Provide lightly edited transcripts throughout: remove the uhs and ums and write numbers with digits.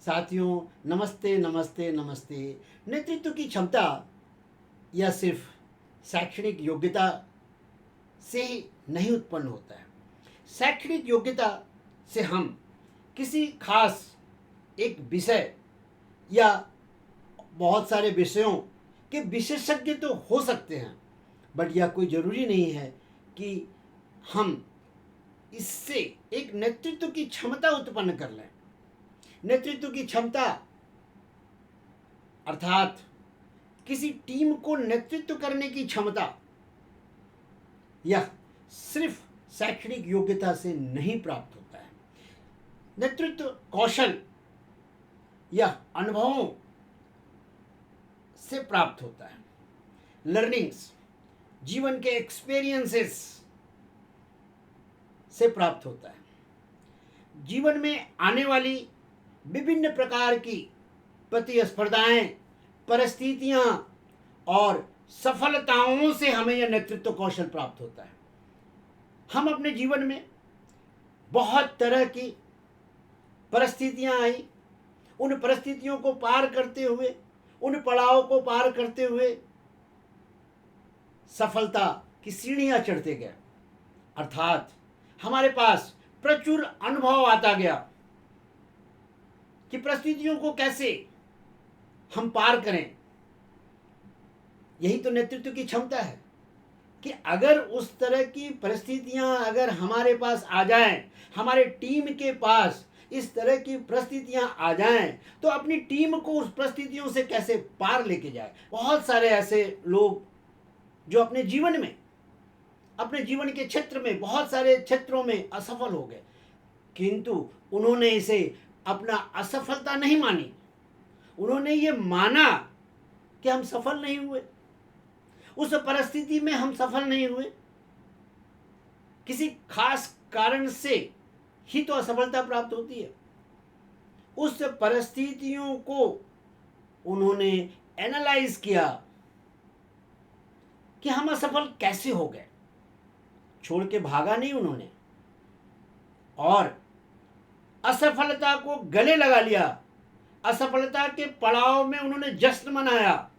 साथियों, नमस्ते नमस्ते नमस्ते। नेतृत्व की क्षमता यह सिर्फ शैक्षणिक योग्यता से ही नहीं उत्पन्न होता है। शैक्षणिक योग्यता से हम किसी खास एक विषय या बहुत सारे विषयों के विशेषज्ञ तो हो सकते हैं, बट यह कोई ज़रूरी नहीं है कि हम इससे एक नेतृत्व की क्षमता उत्पन्न कर लें। नेतृत्व की क्षमता अर्थात किसी टीम को नेतृत्व करने की क्षमता यह सिर्फ शैक्षणिक योग्यता से नहीं प्राप्त होता है। नेतृत्व कौशल यह अनुभवों से प्राप्त होता है। लर्निंग्स जीवन के एक्सपीरियंसेस से प्राप्त होता है। जीवन में आने वाली विभिन्न प्रकार की प्रतिस्पर्धाएं, परिस्थितियां और सफलताओं से हमें यह नेतृत्व कौशल प्राप्त होता है। हम अपने जीवन में बहुत तरह की परिस्थितियां आई, उन परिस्थितियों को पार करते हुए, उन पड़ावों को पार करते हुए सफलता की सीढ़ियां चढ़ते गए। अर्थात हमारे पास प्रचुर अनुभव आता गया कि परिस्थितियों को कैसे हम पार करें। यही तो नेतृत्व की क्षमता है कि अगर उस तरह की परिस्थितियां अगर हमारे पास आ जाएं, हमारे टीम के पास इस तरह की परिस्थितियां आ जाएं, तो अपनी टीम को उस परिस्थितियों से कैसे पार लेके जाए। बहुत सारे ऐसे लोग जो अपने जीवन में, अपने जीवन के क्षेत्र में, बहुत सारे क्षेत्रों में असफल हो गए, किंतु उन्होंने इसे अपना असफलता नहीं मानी। उन्होंने ये माना कि हम सफल नहीं हुए, उस परिस्थिति में हम सफल नहीं हुए, किसी खास कारण से ही तो असफलता प्राप्त होती है। उस परिस्थितियों को उन्होंने एनालाइज किया कि हम असफल कैसे हो गए। छोड़ के भागा नहीं उन्होंने, और असफलता को गले लगा लिया। असफलता के पड़ाव में उन्होंने जश्न मनाया।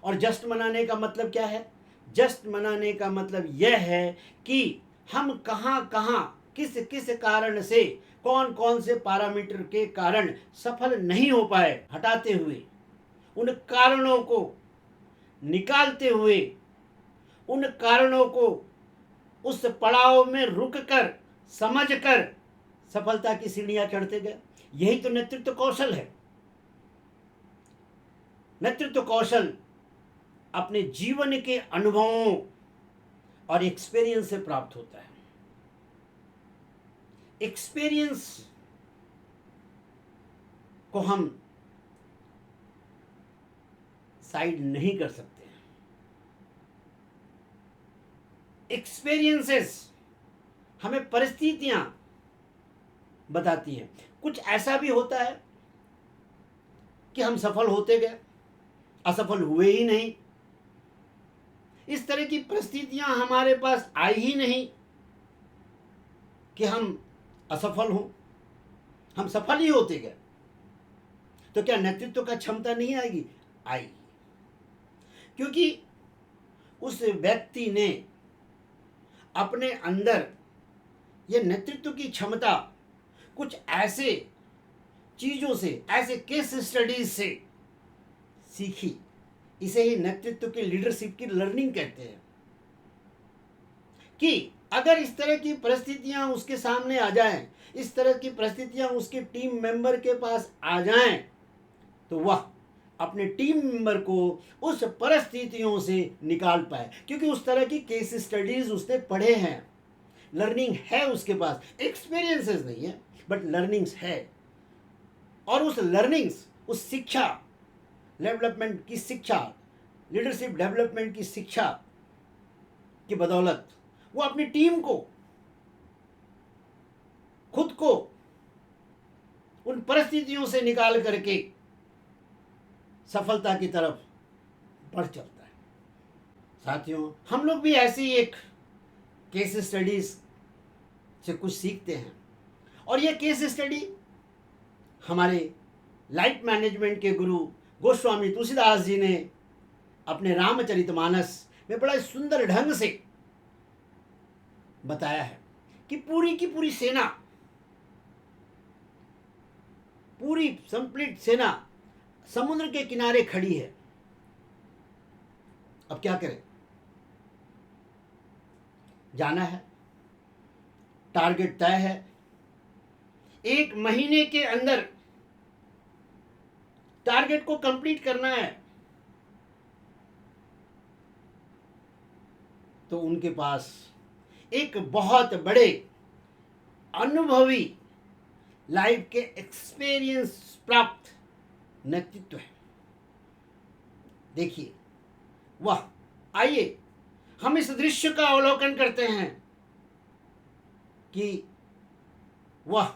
और जश्न मनाने का मतलब क्या है? जश्न मनाने का मतलब यह है कि हम कहाँ कहाँ, किस किस कारण से, कौन कौन से पैरामीटर के कारण सफल नहीं हो पाए, हटाते हुए, उन कारणों को निकालते हुए, उन कारणों को उस पड़ाव में रुककर, समझकर सफलता की सीढ़ियां चढ़ते गए। यही तो नेतृत्व कौशल है। नेतृत्व कौशल अपने जीवन के अनुभवों और एक्सपीरियंस से प्राप्त होता है। एक्सपीरियंस को हम साइड नहीं कर सकते। एक्सपीरियंसेस हमें परिस्थितियां बताती हैं। कुछ ऐसा भी होता है कि हम सफल होते गए, असफल हुए ही नहीं। इस तरह की परिस्थितियां हमारे पास आई ही नहीं कि हम असफल हों, हम सफल ही होते गए। तो क्या नेतृत्व का क्षमता नहीं आएगी? आएगी, क्योंकि उस व्यक्ति ने अपने अंदर यह नेतृत्व की क्षमता कुछ ऐसे चीज़ों से, ऐसे केस स्टडीज से सीखी। इसे ही नेतृत्व की, लीडरशिप की लर्निंग कहते हैं। कि अगर इस तरह की परिस्थितियां उसके सामने आ जाएं, इस तरह की परिस्थितियां उसके टीम मेंबर के पास आ जाएं, तो वह अपने टीम मेंबर को उस परिस्थितियों से निकाल पाए, क्योंकि उस तरह की केस स्टडीज उसने पढ़े हैं, लर्निंग है उसके पास। एक्सपीरियंसेस नहीं है, बट लर्निंग्स है। और उस लर्निंग्स, उस शिक्षा, डेवलपमेंट की शिक्षा, लीडरशिप डेवलपमेंट की शिक्षा की बदौलत वो अपनी टीम को, खुद को उन परिस्थितियों से निकाल करके सफलता की तरफ बढ़ चलता है। साथियों, हम लोग भी ऐसी एक केस स्टडीज से कुछ सीखते हैं, और यह केस स्टडी हमारे लाइफ मैनेजमेंट के गुरु गोस्वामी तुलसीदास जी ने अपने रामचरितमानस में बड़ा सुंदर ढंग से बताया है कि पूरी की पूरी सेना, पूरी कंप्लीट सेना समुद्र के किनारे खड़ी है। अब क्या करें? जाना है, टारगेट तय है, 1 महीने के अंदर टारगेट को कंप्लीट करना है। तो उनके पास एक बहुत बड़े अनुभवी लाइफ के एक्सपीरियंस प्राप्त नेतृत्व है। देखिए वाह, आइए हम इस दृश्य का अवलोकन करते हैं कि वह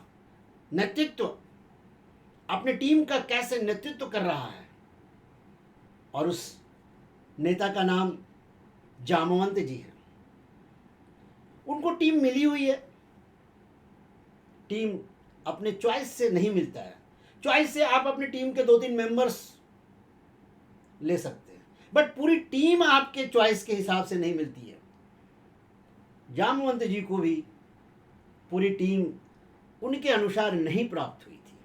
नेतृत्व अपने टीम का कैसे नेतृत्व कर रहा है। और उस नेता का नाम जामवंत जी है। उनको टीम मिली हुई है। टीम अपने चॉइस से नहीं मिलता है। चॉइस से आप अपनी टीम के 2-3 मेंबर्स ले सकते हैं, बट पूरी टीम आपके चॉइस के हिसाब से नहीं मिलती है। जामवंत जी को भी पूरी टीम उनके अनुसार नहीं प्राप्त हुई थी।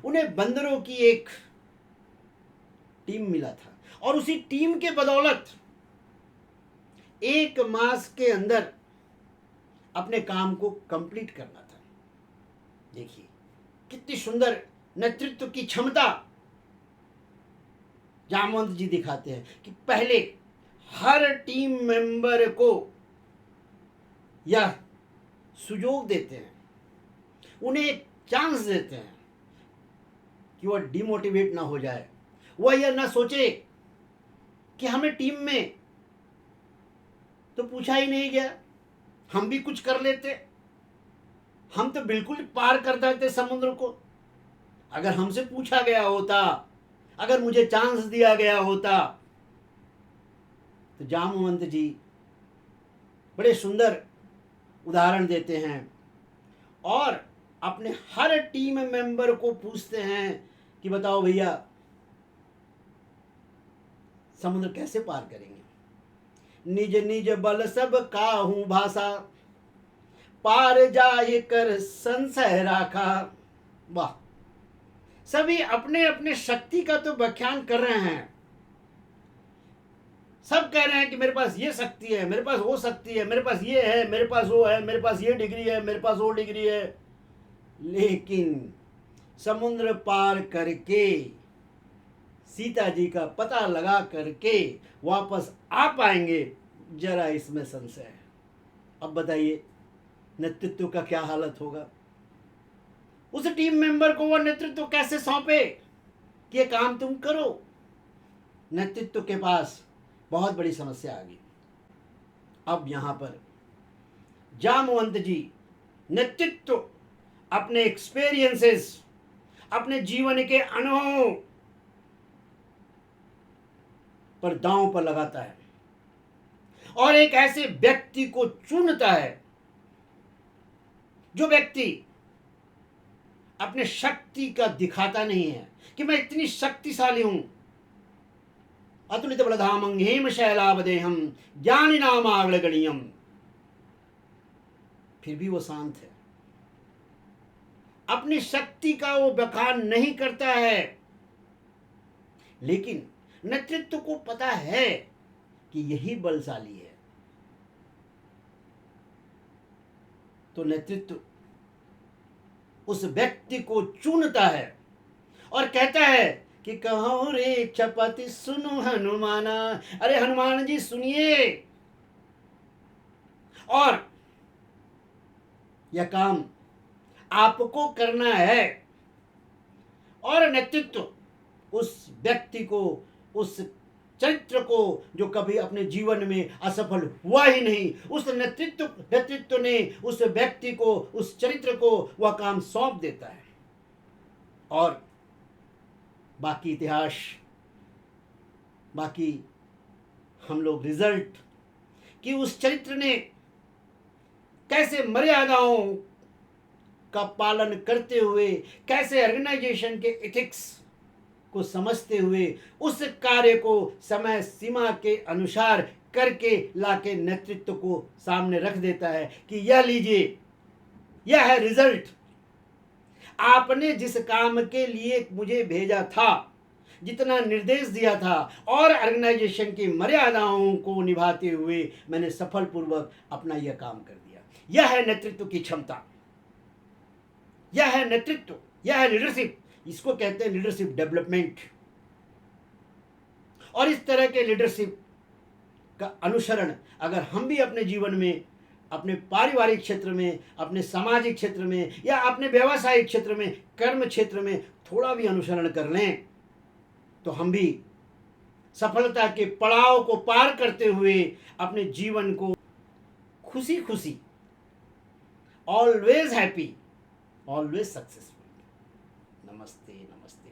उन्हें बंदरों की एक टीम मिला था और उसी टीम के बदौलत 1 मास के अंदर अपने काम को कंप्लीट करना था। देखिए कितनी सुंदर नेतृत्व की क्षमता जामवंत जी दिखाते हैं कि पहले हर टीम मेंबर को यह सुयोग देते हैं, उन्हें एक चांस देते हैं कि वह डिमोटिवेट ना हो जाए। वह यह ना सोचे कि हमें टीम में तो पूछा ही नहीं गया, हम भी कुछ कर लेते, हम तो बिल्कुल पार कर देते समुद्र को। अगर हमसे पूछा गया होता, अगर मुझे चांस दिया गया होता। तो जामवंत जी बड़े सुंदर उदाहरण देते हैं और अपने हर टीम मेंबर को पूछते हैं कि बताओ भैया, समुद्र कैसे पार करेंगे? निज निज बल सब काहू भाषा, पार जाए कर संशय राखा। वाह, सभी अपने अपने शक्ति का तो व्याख्यान कर रहे हैं। सब कह रहे हैं कि मेरे पास ये शक्ति है, मेरे पास वो शक्ति है, मेरे पास ये है, मेरे पास वो है, मेरे पास ये डिग्री है, मेरे पास वो डिग्री है। लेकिन समुद्र पार करके, सीता जी का पता लगा करके वापस आ पाएंगे, जरा इसमें संशय है। अब बताइए नेतृत्व का क्या हालत होगा? उस टीम मेंबर को वो नेतृत्व कैसे सौंपे कि ये काम तुम करो? नेतृत्व के पास बहुत बड़ी समस्या आ गई। अब यहां पर जामवंत जी नेतृत्व अपने एक्सपीरियंसेस, अपने जीवन के अनुभव पर दांव पर लगाता है और एक ऐसे व्यक्ति को चुनता है जो व्यक्ति अपने शक्ति का दिखाता नहीं है कि मैं इतनी शक्तिशाली हूं। अतुलित बलधामं हेम शैलावदेहम ज्ञानिनामाग्रगण्यम। फिर भी वो शांत है, अपनी शक्ति का वो बखान नहीं करता है। लेकिन नेतृत्व को पता है कि यही बलशाली है। तो नेतृत्व उस व्यक्ति को चुनता है और कहता है कि कहो रे चपति सुनो हनुमाना। अरे हनुमान जी सुनिए, और यह काम आपको करना है। और नेतृत्व उस व्यक्ति को, उस चरित्र को जो कभी अपने जीवन में असफल हुआ ही नहीं, उस नेतृत्व ने उस व्यक्ति को, उस चरित्र को वह काम सौंप देता है। और बाकी इतिहास, बाकी हम लोग रिजल्ट कि उस चरित्र ने कैसे मर्यादाओं का पालन करते हुए, कैसे ऑर्गेनाइजेशन के एथिक्स को समझते हुए उस कार्य को समय सीमा के अनुसार करके लाके नेतृत्व को सामने रख देता है कि यह लीजिए, यह है रिजल्ट। आपने जिस काम के लिए मुझे भेजा था, जितना निर्देश दिया था और ऑर्गेनाइजेशन की मर्यादाओं को निभाते हुए मैंने सफलपूर्वक अपना यह काम कर दिया। यह है नेतृत्व की क्षमता, यह है नेतृत्व, यह है लीडरशिप। इसको कहते हैं लीडरशिप डेवलपमेंट। और इस तरह के लीडरशिप का अनुसरण अगर हम भी अपने जीवन में, अपने पारिवारिक क्षेत्र में, अपने सामाजिक क्षेत्र में या अपने व्यावसायिक क्षेत्र में, कर्म क्षेत्र में थोड़ा भी अनुसरण कर लें तो हम भी सफलता के पड़ाव को पार करते हुए अपने जीवन को खुशी खुशी, ऑलवेज हैप्पी, ऑलवेज सक्सेसफुल। नमस्ते नमस्ते।